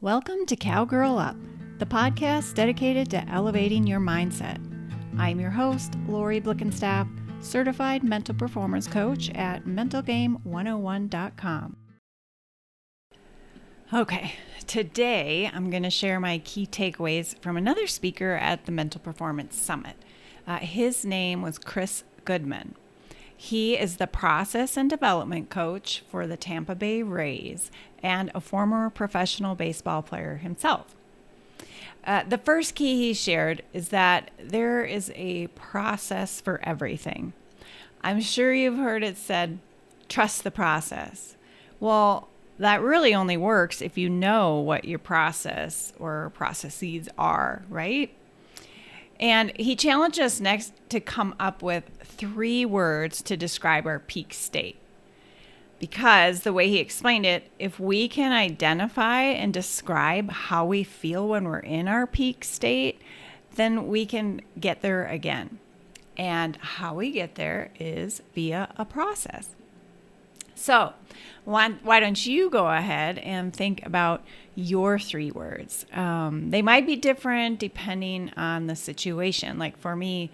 Welcome to Cowgirl Up, the podcast dedicated to elevating your mindset. I'm your host, Lori Blickenstaff, certified mental performance coach at mentalgame101.com. Okay, today I'm going to share my key takeaways from another speaker at the Mental Performance Summit. His name was Chris Goodman. He is the process and development coach for the Tampa Bay Rays and a former professional baseball player himself. The first key he shared is that there is a process for everything. I'm sure you've heard it said, trust the process. Well, that really only works if you know what your process or processes are, right? And he challenged us next to come up with 3 words to describe our peak state. Because the way he explained it, if we can identify and describe how we feel when we're in our peak state, then we can get there again. And how we get there is via a process. So why don't you go ahead and think about your 3 words? They might be different depending on the situation. Like for me,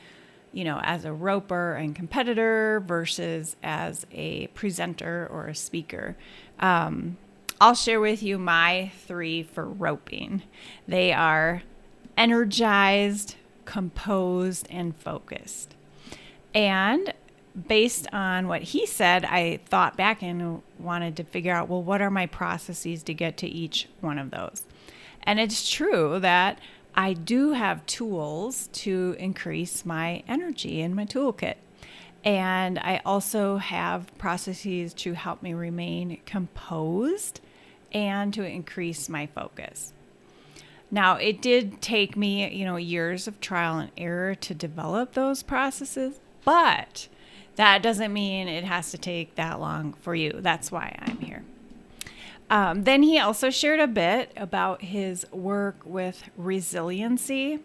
as a roper and competitor versus as a presenter or a speaker. I'll share with you my 3 for roping. They are energized, composed, and focused. And based on what he said, I thought back and wanted to figure out, well, what are my processes to get to each one of those? And it's true that I do have tools to increase my energy in my toolkit. And I also have processes to help me remain composed and to increase my focus. Now, it did take me, years of trial and error to develop those processes, but that doesn't mean it has to take that long for you. That's why I'm here. Then he also shared a bit about his work with resiliency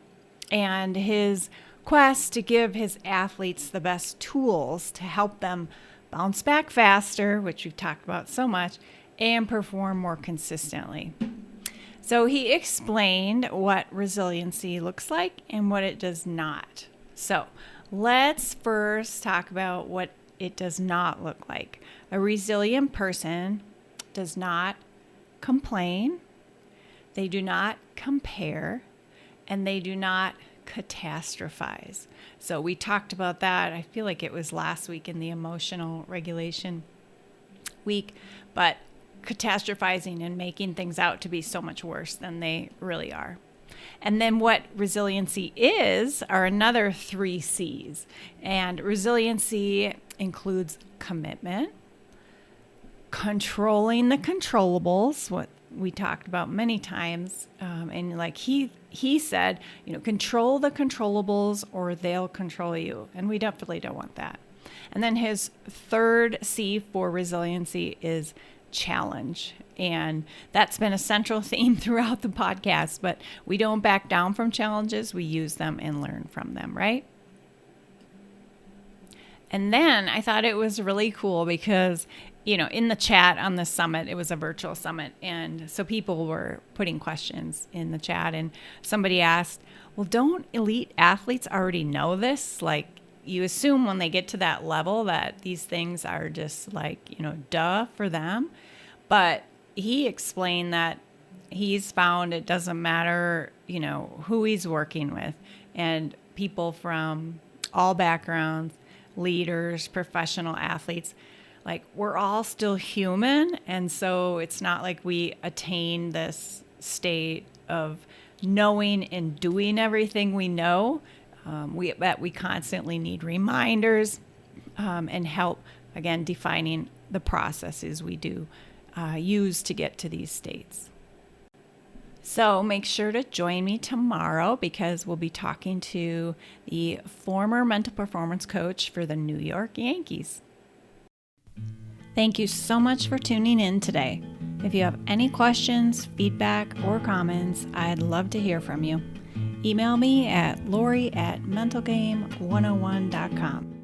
and his quest to give his athletes the best tools to help them bounce back faster, which we've talked about so much, and perform more consistently. So he explained what resiliency looks like and what it does not. So let's first talk about what it does not look like. A resilient person does not complain, they do not compare, and they do not catastrophize. So we talked about that. I feel like it was last week in the emotional regulation week, but catastrophizing and making things out to be so much worse than they really are. And then what resiliency is are another 3 C's. And resiliency includes commitment, controlling the controllables, what we talked about many times. And like he said, control the controllables or they'll control you. And we definitely don't want that. And then his 3rd C for resiliency is challenge. And that's been a central theme throughout the podcast, but we don't back down from challenges. We use them and learn from them, right? And then I thought it was really cool because, in the chat on the summit, it was a virtual summit. And so people were putting questions in the chat and somebody asked, well, don't elite athletes already know this? Like you assume when they get to that level that these things are just like, duh for them. But he explained that he's found it doesn't matter, who he's working with, and people from all backgrounds, leaders, professional athletes, like we're all still human. And so it's not like we attain this state of knowing and doing everything we know. We constantly need reminders and help, again, defining the processes we do use to get to these states. So make sure to join me tomorrow because we'll be talking to the former mental performance coach for the New York Yankees. Thank you so much for tuning in today. If you have any questions, feedback, or comments, I'd love to hear from you. Email me at lori@mentalgame101.com.